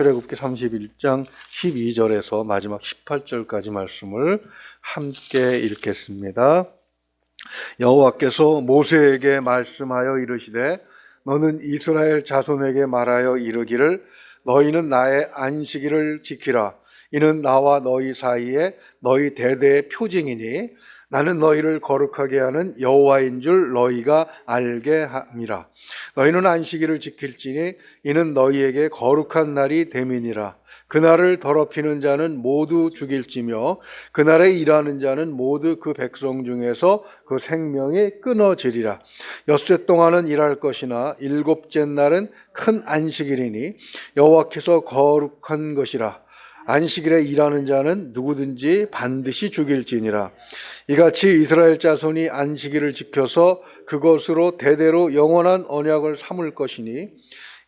출애굽기 31장 12절에서 마지막 18절까지 말씀을 함께 읽겠습니다. 여호와께서 모세에게 말씀하여 이르시되 너는 이스라엘 자손에게 말하여 이르기를 너희는 나의 안식일을 지키라. 이는 나와 너희 사이에 너희 대대의 표징이니 나는 너희를 거룩하게 하는 여호와인 줄 너희가 알게 함이라. 너희는 안식일을 지킬지니 이는 너희에게 거룩한 날이 됨이니라. 그날을 더럽히는 자는 모두 죽일지며 그날에 일하는 자는 모두 그 백성 중에서 그 생명이 끊어지리라. 엿새 동안은 일할 것이나 일곱째 날은 큰 안식일이니 여호와께서 거룩한 것이라. 안식일에 일하는 자는 누구든지 반드시 죽일지니라. 이같이 이스라엘 자손이 안식일을 지켜서 그것으로 대대로 영원한 언약을 삼을 것이니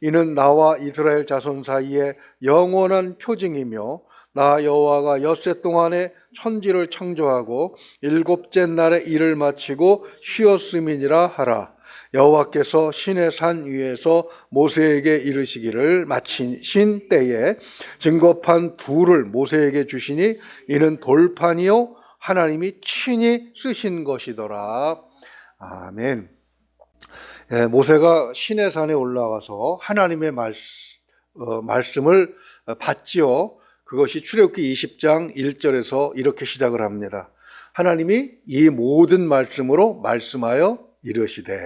이는 나와 이스라엘 자손 사이에 영원한 표징이며 나 여호와가 엿새 동안에 천지를 창조하고 일곱째 날에 일을 마치고 쉬었음이니라 하라. 여호와께서 시내 산 위에서 모세에게 이르시기를 마치신 때에 증거판 둘을 모세에게 주시니 이는 돌판이요 하나님이 친히 쓰신 것이더라. 아멘. 모세가 시내 산에 올라가서 하나님의 말씀을 받지요. 그것이 출애굽기 20장 1절에서 이렇게 시작을 합니다. 하나님이 이 모든 말씀으로 말씀하여 이르시되.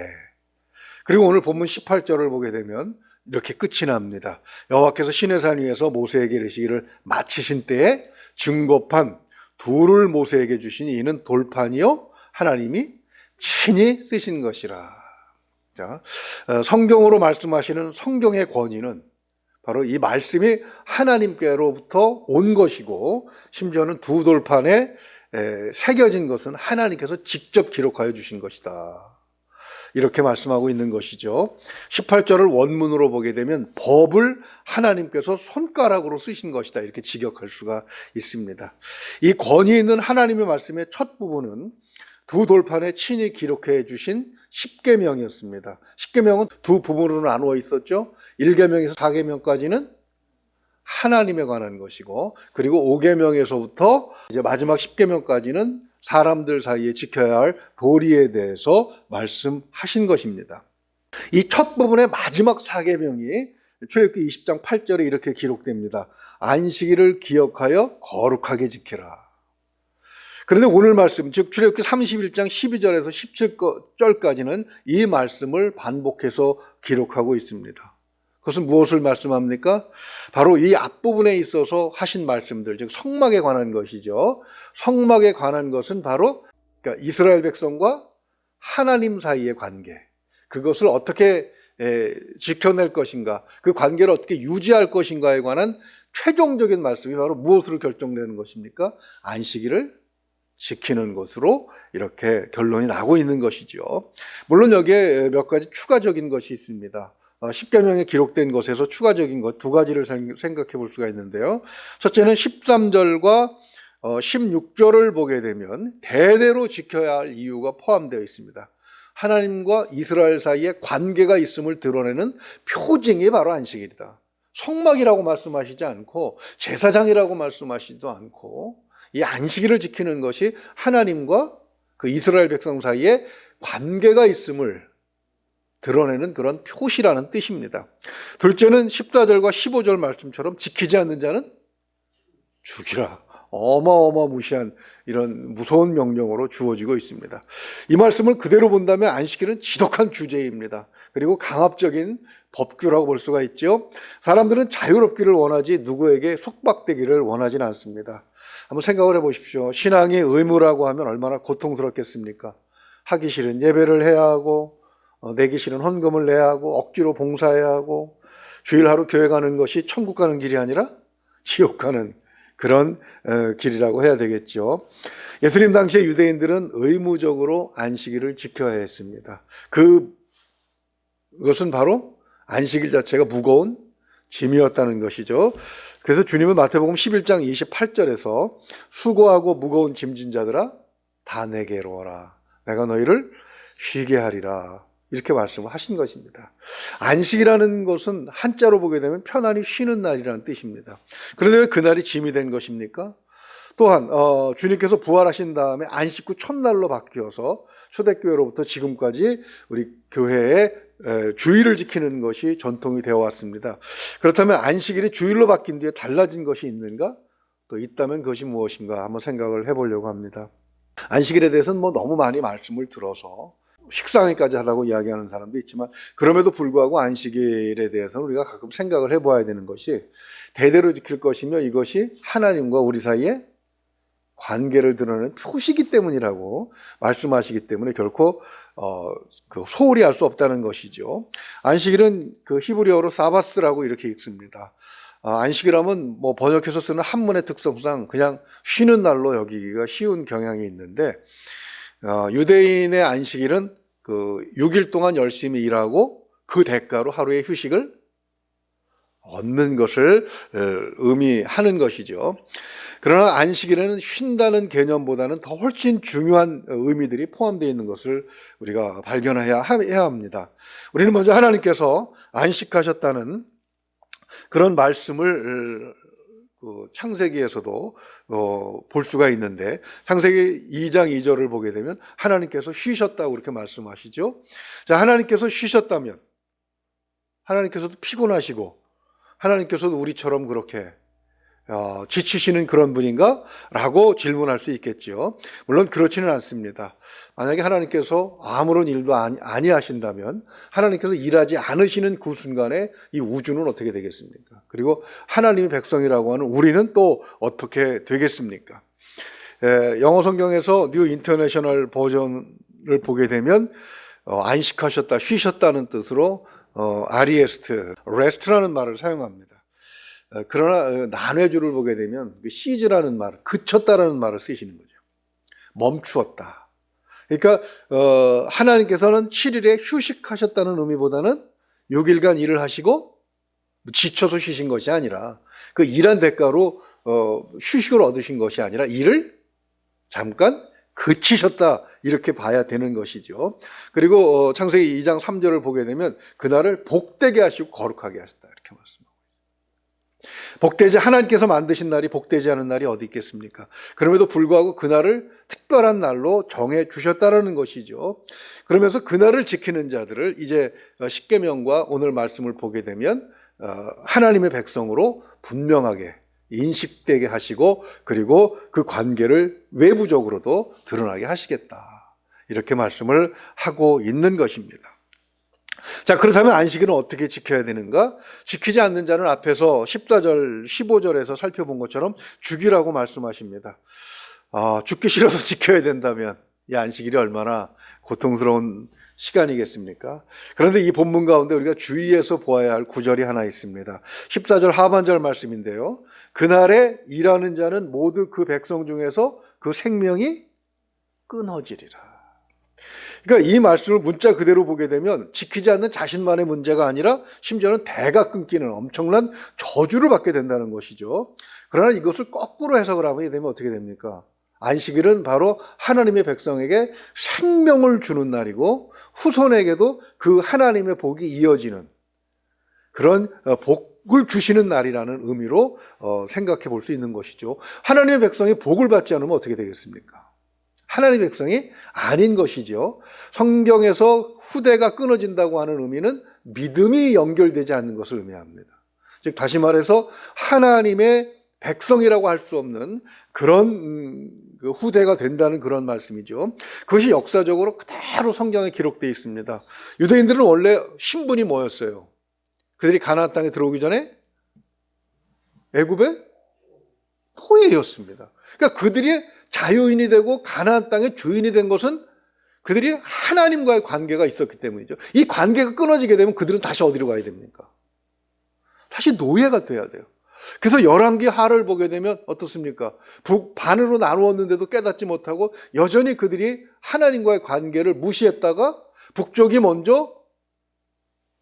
그리고 오늘 본문 18절을 보게 되면 이렇게 끝이 납니다. 여호와께서 시내산 위에서 모세에게 이르시기를 마치신 때에 증거판 둘을 모세에게 주시니 이는 돌판이요 하나님이 친히 쓰신 것이라. 자, 성경으로 말씀하시는 성경의 권위는 바로 이 말씀이 하나님께로부터 온 것이고 심지어는 두 돌판에 새겨진 것은 하나님께서 직접 기록하여 주신 것이다. 이렇게 말씀하고 있는 것이죠. 18절을 원문으로 보게 되면 법을 하나님께서 손가락으로 쓰신 것이다. 이렇게 직역할 수가 있습니다. 이 권위 있는 하나님의 말씀의 첫 부분은 두 돌판에 친히 기록해 주신 십계명이었습니다. 십계명은 두 부분으로 나누어 있었죠. 1계명에서 4계명까지는 하나님에 관한 것이고 그리고 5계명에서부터 이제 마지막 10계명까지는 사람들 사이에 지켜야 할 도리에 대해서 말씀하신 것입니다. 이 첫 부분의 마지막 4계명이 출애굽기 20장 8절에 이렇게 기록됩니다. 안식일을 기억하여 거룩하게 지키라. 그런데 오늘 말씀, 즉 출애굽기 31장 12절에서 17절까지는 이 말씀을 반복해서 기록하고 있습니다. 그것은 무엇을 말씀합니까? 바로 이 앞부분에 있어서 하신 말씀들, 즉 성막에 관한 것이죠. 성막에 관한 것은 바로 그러니까 이스라엘 백성과 하나님 사이의 관계, 그것을 어떻게 지켜낼 것인가, 그 관계를 어떻게 유지할 것인가에 관한 최종적인 말씀이 바로 무엇으로 결정되는 것입니까? 안식일을 지키는 것으로 이렇게 결론이 나고 있는 것이죠. 물론 여기에 몇 가지 추가적인 것이 있습니다. 10계명에 기록된 것에서 추가적인 것 두 가지를 생각해 볼 수가 있는데요. 첫째는 13절과 16절을 보게 되면 대대로 지켜야 할 이유가 포함되어 있습니다. 하나님과 이스라엘 사이에 관계가 있음을 드러내는 표징이 바로 안식일이다. 성막이라고 말씀하시지 않고 제사장이라고 말씀하시지도 않고 이 안식일을 지키는 것이 하나님과 그 이스라엘 백성 사이에 관계가 있음을 드러내는 그런 표시라는 뜻입니다. 둘째는 14절과 15절 말씀처럼 지키지 않는 자는 죽이라. 어마어마무시한 이런 무서운 명령으로 주어지고 있습니다. 이 말씀을 그대로 본다면 안식일은 지독한 규제입니다. 그리고 강압적인 법규라고 볼 수가 있죠. 사람들은 자유롭기를 원하지 누구에게 속박되기를 원하지는 않습니다. 한번 생각을 해보십시오. 신앙이 의무라고 하면 얼마나 고통스럽겠습니까? 하기 싫은 예배를 해야 하고 내기 싫은 헌금을 내야 하고 억지로 봉사해야 하고 주일 하루 교회 가는 것이 천국 가는 길이 아니라 지옥 가는 그런 길이라고 해야 되겠죠. 예수님 당시에 유대인들은 의무적으로 안식일을 지켜야 했습니다. 그것은 바로 안식일 자체가 무거운 짐이었다는 것이죠. 그래서 주님은 마태복음 11장 28절에서 수고하고 무거운 짐진 자들아 다 내게로 오라. 내가 너희를 쉬게 하리라. 이렇게 말씀을 하신 것입니다. 안식이라는 것은 한자로 보게 되면 편안히 쉬는 날이라는 뜻입니다. 그런데 왜 그날이 짐이 된 것입니까? 또한 주님께서 부활하신 다음에 안식 후 첫날로 바뀌어서 초대교회로부터 지금까지 우리 교회의 주일을 지키는 것이 전통이 되어 왔습니다. 그렇다면 안식일이 주일로 바뀐 뒤에 달라진 것이 있는가? 또 있다면 그것이 무엇인가 한번 생각을 해보려고 합니다. 안식일에 대해서는 너무 많이 말씀을 들어서 식상일까지 하다고 이야기하는 사람도 있지만, 그럼에도 불구하고 안식일에 대해서는 우리가 가끔 생각을 해봐야 되는 것이, 대대로 지킬 것이며 이것이 하나님과 우리 사이에 관계를 드러내는 표시이기 때문이라고 말씀하시기 때문에 결코 소홀히 할 수 없다는 것이죠. 안식일은 그 히브리어로 사바스라고 이렇게 읽습니다. 안식이라면 번역해서 쓰는 한문의 특성상 그냥 쉬는 날로 여기기가 쉬운 경향이 있는데, 유대인의 안식일은 그 6일 동안 열심히 일하고 그 대가로 하루의 휴식을 얻는 것을 의미하는 것이죠. 그러나 안식일에는 쉰다는 개념보다는 더 훨씬 중요한 의미들이 포함되어 있는 것을 우리가 발견해야 합니다. 우리는 먼저 하나님께서 안식하셨다는 그런 말씀을 창세기에서도 볼 수가 있는데, 창세기 2장 2절을 보게 되면 하나님께서 쉬셨다고 그렇게 말씀하시죠. 자, 하나님께서 쉬셨다면 하나님께서도 피곤하시고 하나님께서도 우리처럼 그렇게 지치시는 그런 분인가? 라고 질문할 수 있겠죠. 물론 그렇지는 않습니다. 만약에 하나님께서 아무런 일도 아니하신다면 하나님께서 일하지 않으시는 그 순간에 이 우주는 어떻게 되겠습니까? 그리고 하나님의 백성이라고 하는 우리는 또 어떻게 되겠습니까? 영어 성경에서 뉴 인터내셔널 버전을 보게 되면 안식하셨다, 쉬셨다는 뜻으로 아리에스트, 레스트라는 말을 사용합니다. 그러나 난해주를 보게 되면 시즈라는 말, 그쳤다라는 말을 쓰시는 거죠. 멈추었다. 그러니까 하나님께서는 7일에 휴식하셨다는 의미보다는 6일간 일을 하시고 지쳐서 쉬신 것이 아니라, 그 일한 대가로 휴식을 얻으신 것이 아니라 일을 잠깐 그치셨다, 이렇게 봐야 되는 것이죠. 그리고 창세기 2장 3절을 보게 되면 그날을 복되게 하시고 거룩하게 하셨다, 이렇게 말씀합니다. 복되지, 하나님께서 만드신 날이 복되지 않은 날이 어디 있겠습니까? 그럼에도 불구하고 그날을 특별한 날로 정해 주셨다는 것이죠. 그러면서 그날을 지키는 자들을 이제 십계명과 오늘 말씀을 보게 되면 하나님의 백성으로 분명하게 인식되게 하시고, 그리고 그 관계를 외부적으로도 드러나게 하시겠다, 이렇게 말씀을 하고 있는 것입니다. 자, 그렇다면 안식일은 어떻게 지켜야 되는가? 지키지 않는 자는 앞에서 14절, 15절에서 살펴본 것처럼 죽이라고 말씀하십니다. 죽기 싫어서 지켜야 된다면 이 안식일이 얼마나 고통스러운 시간이겠습니까? 그런데 이 본문 가운데 우리가 주의해서 보아야 할 구절이 하나 있습니다. 14절 하반절 말씀인데요. 그날에 일하는 자는 모두 그 백성 중에서 그 생명이 끊어지리라. 그러니까 이 말씀을 문자 그대로 보게 되면 지키지 않는 자신만의 문제가 아니라 심지어는 대가 끊기는 엄청난 저주를 받게 된다는 것이죠. 그러나 이것을 거꾸로 해석을 하게 되면 어떻게 됩니까? 안식일은 바로 하나님의 백성에게 생명을 주는 날이고, 후손에게도 그 하나님의 복이 이어지는 그런 복을 주시는 날이라는 의미로 생각해 볼 수 있는 것이죠. 하나님의 백성이 복을 받지 않으면 어떻게 되겠습니까? 하나님의 백성이 아닌 것이죠. 성경에서 후대가 끊어진다고 하는 의미는 믿음이 연결되지 않는 것을 의미합니다. 즉 다시 말해서 하나님의 백성이라고 할 수 없는 그런 후대가 된다는 그런 말씀이죠. 그것이 역사적으로 그대로 성경에 기록되어 있습니다. 유대인들은 원래 신분이 뭐였어요? 그들이 가나안 땅에 들어오기 전에 애굽의 토예였습니다. 그러니까 그들이 자유인이 되고 가나안 땅의 주인이 된 것은 그들이 하나님과의 관계가 있었기 때문이죠. 이 관계가 끊어지게 되면 그들은 다시 어디로 가야 됩니까? 다시 노예가 돼야 돼요. 그래서 열왕기 하를 보게 되면 어떻습니까? 북반으로 나누었는데도 깨닫지 못하고 여전히 그들이 하나님과의 관계를 무시했다가 북쪽이 먼저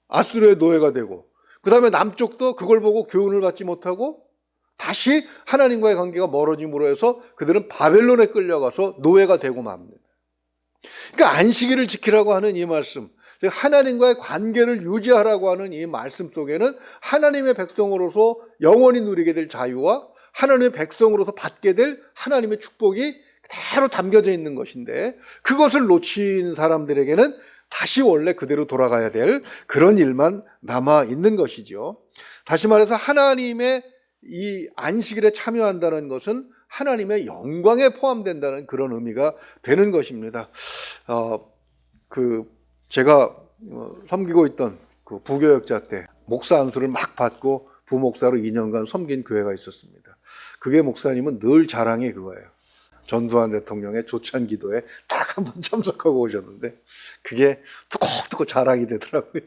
아수르의 노예가 되고, 그 다음에 남쪽도 그걸 보고 교훈을 받지 못하고 다시 하나님과의 관계가 멀어짐으로 해서 그들은 바벨론에 끌려가서 노예가 되고 맙니다. 그러니까 안식일을 지키라고 하는 이 말씀, 즉 하나님과의 관계를 유지하라고 하는 이 말씀 속에는 하나님의 백성으로서 영원히 누리게 될 자유와 하나님의 백성으로서 받게 될 하나님의 축복이 그대로 담겨져 있는 것인데, 그것을 놓친 사람들에게는 다시 원래 그대로 돌아가야 될 그런 일만 남아 있는 것이죠. 다시 말해서 하나님의 이 안식일에 참여한다는 것은 하나님의 영광에 포함된다는 그런 의미가 되는 것입니다. 제가 섬기고 있던 그 부교역자 때 목사 안수를 막 받고 부목사로 2년간 섬긴 교회가 있었습니다. 그게 목사님은 늘 자랑이 그거예요. 전두환 대통령의 조찬 기도에 딱 한 번 참석하고 오셨는데 그게 뚜껑뚜껑 자랑이 되더라고요.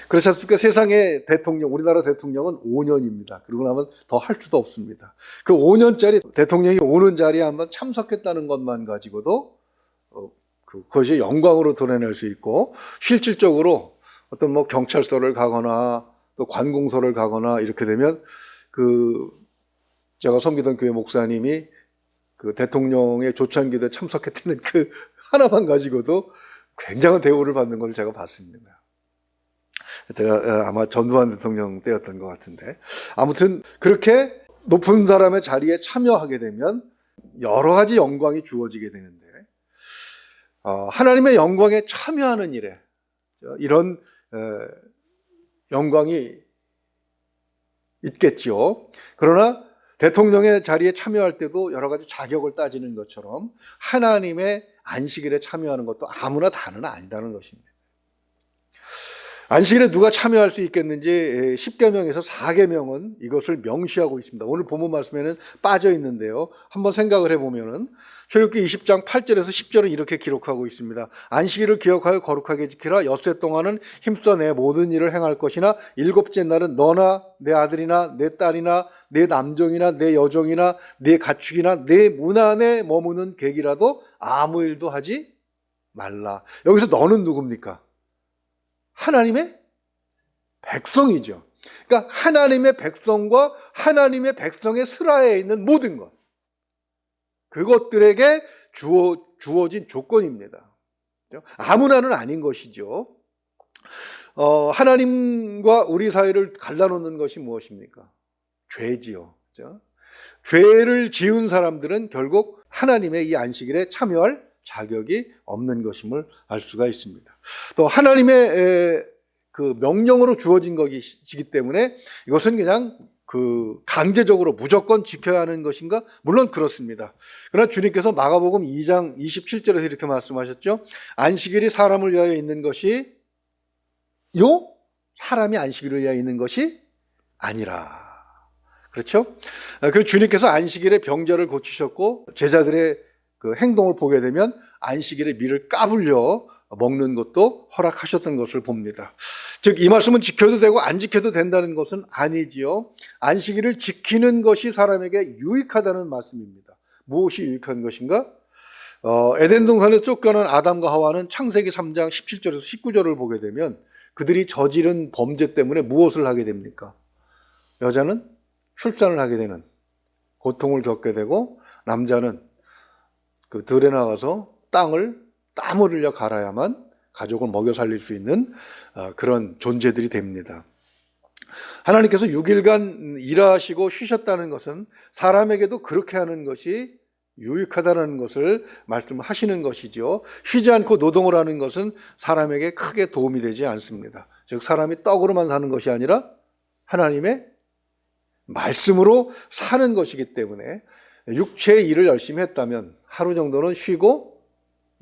그렇지 않습니까? 세상의 대통령, 우리나라 대통령은 5년입니다. 그러고 나면 더 할 수도 없습니다. 그 5년짜리 대통령이 오는 자리에 한번 참석했다는 것만 가지고도 그것이 영광으로 드러낼 수 있고, 실질적으로 어떤 뭐 경찰서를 가거나 또 관공서를 가거나 이렇게 되면 제가 섬기던 교회 목사님이 그 대통령의 조찬기도에 참석했다는 그 하나만 가지고도 굉장한 대우를 받는 걸 제가 봤습니다. 제가 아마 전두환 대통령 때였던 것 같은데, 아무튼 그렇게 높은 사람의 자리에 참여하게 되면 여러 가지 영광이 주어지게 되는데, 하나님의 영광에 참여하는 일에 이런 영광이 있겠죠. 그러나 대통령의 자리에 참여할 때도 여러 가지 자격을 따지는 것처럼 하나님의 안식일에 참여하는 것도 아무나 다는 아니다는 것입니다. 안식일에 누가 참여할 수 있겠는지 10계명에서 4계명은 이것을 명시하고 있습니다. 오늘 본문 말씀에는 빠져 있는데요. 한번 생각을 해보면은 출애굽기 20장 8절에서 10절은 이렇게 기록하고 있습니다. 안식일을 기억하여 거룩하게 지키라. 엿새 동안은 힘써 내 모든 일을 행할 것이나 일곱째 날은 너나 내 아들이나 내 딸이나 내 남종이나 내 여종이나 내 가축이나 내 문 안에 머무는 객이라도 아무 일도 하지 말라. 여기서 너는 누굽니까? 하나님의 백성이죠. 그러니까 하나님의 백성과 하나님의 백성의 슬하에 있는 모든 것, 그것들에게 주어진 조건입니다. 아무나는 아닌 것이죠. 하나님과 우리 사이를 갈라놓는 것이 무엇입니까? 죄지요. 그렇죠? 죄를 지은 사람들은 결국 하나님의 이 안식일에 참여할 자격이 없는 것임을 알 수가 있습니다. 또 하나님의 그 명령으로 주어진 것이기 때문에 이것은 그냥 강제적으로 무조건 지켜야 하는 것인가? 물론 그렇습니다. 그러나 주님께서 마가복음 2장 27절에서 이렇게 말씀하셨죠. 안식일이 사람을 위하여 있는 것이 사람이 안식일을 위하여 있는 것이 아니라. 그렇죠? 그리고 주님께서 안식일에 병자를 고치셨고 제자들의 그 행동을 보게 되면 안식일에 밀을 까불려 먹는 것도 허락하셨던 것을 봅니다. 즉 이 말씀은 지켜도 되고 안 지켜도 된다는 것은 아니지요. 안식일을 지키는 것이 사람에게 유익하다는 말씀입니다. 무엇이 유익한 것인가? 에덴 동산에 쫓겨난 아담과 하와는 창세기 3장 17절에서 19절을 보게 되면 그들이 저지른 범죄 때문에 무엇을 하게 됩니까? 여자는 출산을 하게 되는 고통을 겪게 되고, 남자는 그 들에 나가서 땀을 흘려 갈아야만 가족을 먹여 살릴 수 있는 그런 존재들이 됩니다. 하나님께서 6일간 일하시고 쉬셨다는 것은 사람에게도 그렇게 하는 것이 유익하다는 것을 말씀하시는 것이죠. 쉬지 않고 노동을 하는 것은 사람에게 크게 도움이 되지 않습니다. 즉 사람이 떡으로만 사는 것이 아니라 하나님의 말씀으로 사는 것이기 때문에 육체의 일을 열심히 했다면 하루 정도는 쉬고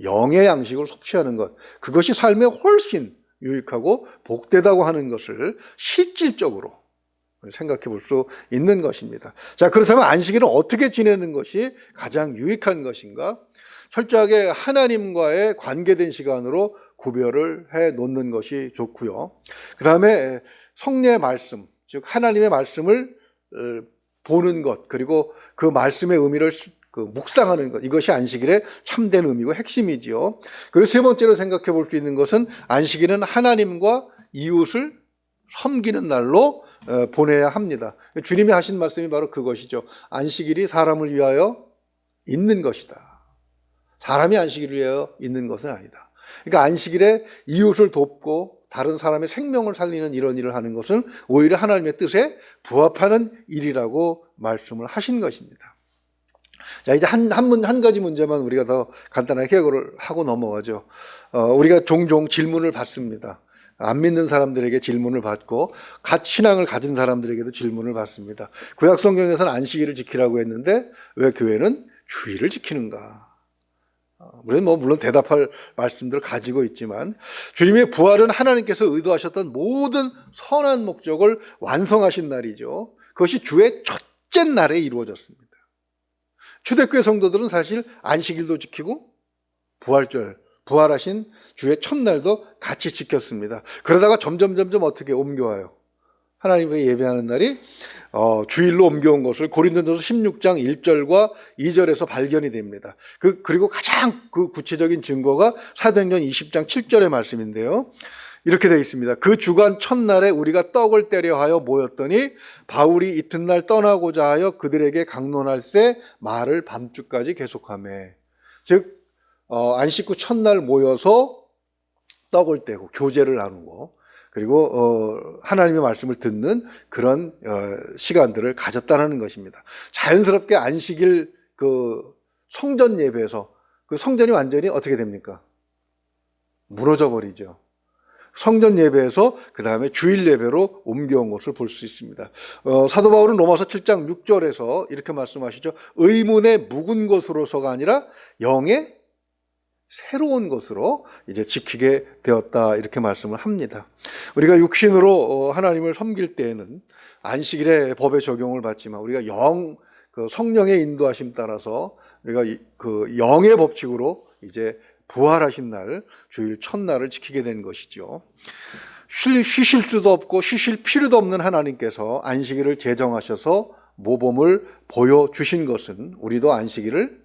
영의 양식을 섭취하는 것, 그것이 삶에 훨씬 유익하고 복되다고 하는 것을 실질적으로 생각해 볼 수 있는 것입니다. 자, 그렇다면 안식일은 어떻게 지내는 것이 가장 유익한 것인가? 철저하게 하나님과의 관계된 시간으로 구별을 해 놓는 것이 좋고요. 그 다음에 성례의 말씀, 즉 하나님의 말씀을 보는 것, 그리고 그 말씀의 의미를 묵상하는 것, 이것이 안식일의 참된 의미고 핵심이지요. 그리고 세 번째로 생각해 볼 수 있는 것은 안식일은 하나님과 이웃을 섬기는 날로 보내야 합니다. 주님이 하신 말씀이 바로 그것이죠. 안식일이 사람을 위하여 있는 것이다. 사람이 안식일을 위하여 있는 것은 아니다. 그러니까 안식일에 이웃을 돕고 다른 사람의 생명을 살리는 이런 일을 하는 것은 오히려 하나님의 뜻에 부합하는 일이라고 말씀을 하신 것입니다. 자, 이제 한 가지 문제만 우리가 더 간단하게 해결을 하고 넘어가죠. 우리가 종종 질문을 받습니다. 안 믿는 사람들에게 질문을 받고 신앙을 가진 사람들에게도 질문을 받습니다. 구약 성경에서는 안식일을 지키라고 했는데 왜 교회는 주일을 지키는가? 물론 대답할 말씀들을 가지고 있지만 주님의 부활은 하나님께서 의도하셨던 모든 선한 목적을 완성하신 날이죠. 그것이 주의 첫째 날에 이루어졌습니다. 초대교회 성도들은 사실 안식일도 지키고 부활하신 주의 첫날도 같이 지켰습니다. 그러다가 점점 어떻게 옮겨와요? 하나님께 예배하는 날이 주일로 옮겨온 것을 고린도전서 16장 1절과 2절에서 발견이 됩니다. 그리고 가장 그 구체적인 증거가 사도행전 20장 7절의 말씀인데요. 이렇게 되어 있습니다. 그 주간 첫날에 우리가 떡을 떼려 하여 모였더니 바울이 이튿날 떠나고자 하여 그들에게 강론할새 말을 밤중까지 계속하며, 즉 안식 후 첫날 모여서 떡을 떼고 교제를 나누고 그리고 하나님의 말씀을 듣는 그런 시간들을 가졌다는 것입니다. 자연스럽게 안식일 그 성전 예배에서 그 성전이 완전히 어떻게 됩니까? 무너져 버리죠. 성전 예배에서 그 다음에 주일 예배로 옮겨온 것을 볼 수 있습니다. 사도 바울은 로마서 7장 6절에서 이렇게 말씀하시죠. 의문의 묵은 것으로서가 아니라 영의 새로운 것으로 이제 지키게 되었다, 이렇게 말씀을 합니다. 우리가 육신으로 하나님을 섬길 때에는 안식일의 법의 적용을 받지만 우리가 그 성령의 인도하심 따라서 우리가 그 영의 법칙으로 이제 부활하신 날 주일 첫날을 지키게 된 것이죠. 쉬실 수도 없고 쉬실 필요도 없는 하나님께서 안식일을 제정하셔서 모범을 보여주신 것은 우리도 안식일을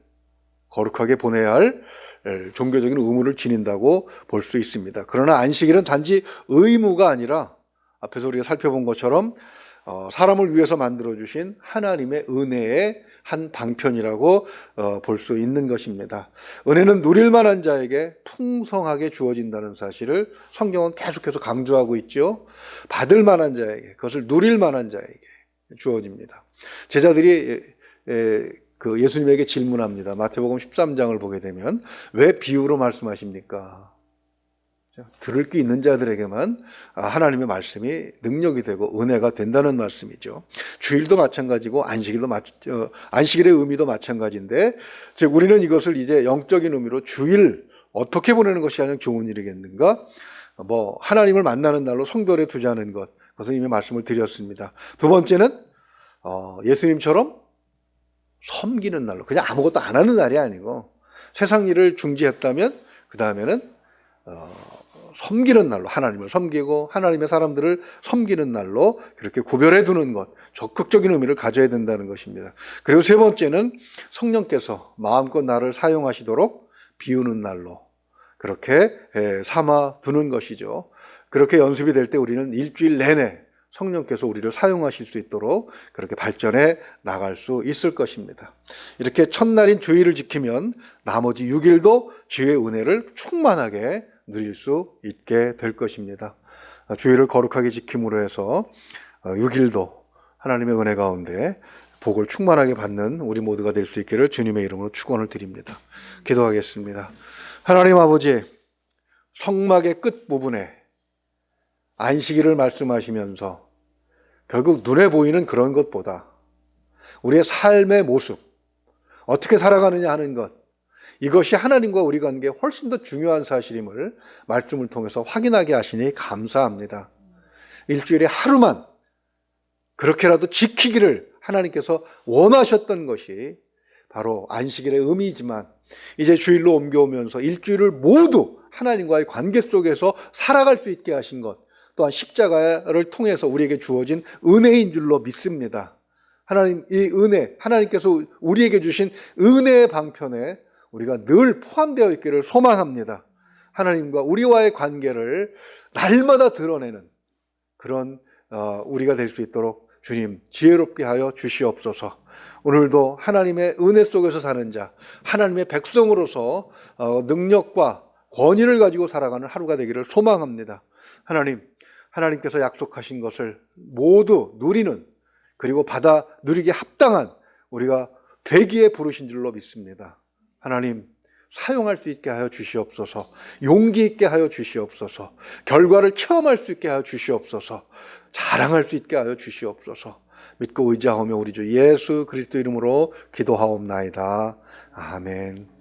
거룩하게 보내야 할 종교적인 의무를 지닌다고 볼 수 있습니다. 그러나 안식일은 단지 의무가 아니라 앞에서 우리가 살펴본 것처럼 사람을 위해서 만들어주신 하나님의 은혜의 한 방편이라고 볼 수 있는 것입니다. 은혜는 누릴 만한 자에게 풍성하게 주어진다는 사실을 성경은 계속해서 강조하고 있죠. 받을 만한 자에게, 그것을 누릴 만한 자에게 주어집니다. 제자들이 그 예수님에게 질문합니다. 마태복음 13장을 보게 되면 왜 비유로 말씀하십니까? 들을 게 있는 자들에게만 하나님의 말씀이 능력이 되고 은혜가 된다는 말씀이죠. 주일도 마찬가지고 안식일의 의미도 마찬가지인데, 즉 우리는 이것을 이제 영적인 의미로 주일 어떻게 보내는 것이 가장 좋은 일이겠는가? 하나님을 만나는 날로 성별에 두자는 것, 그것은 이미 말씀을 드렸습니다. 두 번째는 예수님처럼 섬기는 날로, 그냥 아무것도 안 하는 날이 아니고 세상 일을 중지했다면 그 다음에는 섬기는 날로, 하나님을 섬기고 하나님의 사람들을 섬기는 날로 그렇게 구별해 두는 것, 적극적인 의미를 가져야 된다는 것입니다. 그리고 세 번째는 성령께서 마음껏 나를 사용하시도록 비우는 날로 그렇게 삼아 두는 것이죠. 그렇게 연습이 될 때 우리는 일주일 내내 성령께서 우리를 사용하실 수 있도록 그렇게 발전해 나갈 수 있을 것입니다. 이렇게 첫날인 주일을 지키면 나머지 6일도 주의 은혜를 충만하게 누릴 수 있게 될 것입니다. 주일을 거룩하게 지킴으로 해서 6일도 하나님의 은혜 가운데 복을 충만하게 받는 우리 모두가 될 수 있기를 주님의 이름으로 축원을 드립니다. 기도하겠습니다. 하나님 아버지, 성막의 끝부분에 안식일을 말씀하시면서 결국 눈에 보이는 그런 것보다 우리의 삶의 모습, 어떻게 살아가느냐 하는 것, 이것이 하나님과 우리 관계에 훨씬 더 중요한 사실임을 말씀을 통해서 확인하게 하시니 감사합니다. 일주일에 하루만 그렇게라도 지키기를 하나님께서 원하셨던 것이 바로 안식일의 의미이지만, 이제 주일로 옮겨오면서 일주일을 모두 하나님과의 관계 속에서 살아갈 수 있게 하신 것, 또한 십자가를 통해서 우리에게 주어진 은혜인 줄로 믿습니다. 하나님, 이 은혜, 하나님께서 우리에게 주신 은혜의 방편에 우리가 늘 포함되어 있기를 소망합니다. 하나님과 우리와의 관계를 날마다 드러내는 그런 우리가 될 수 있도록 주님 지혜롭게 하여 주시옵소서. 오늘도 하나님의 은혜 속에서 사는 자, 하나님의 백성으로서 능력과 권위를 가지고 살아가는 하루가 되기를 소망합니다. 하나님께서 약속하신 것을 모두 누리는, 그리고 받아 누리기에 합당한 우리가 되기에 부르신 줄로 믿습니다. 하나님, 사용할 수 있게 하여 주시옵소서. 용기 있게 하여 주시옵소서. 결과를 체험할 수 있게 하여 주시옵소서. 자랑할 수 있게 하여 주시옵소서. 믿고 의지하며 우리 주 예수 그리스도 이름으로 기도하옵나이다. 아멘.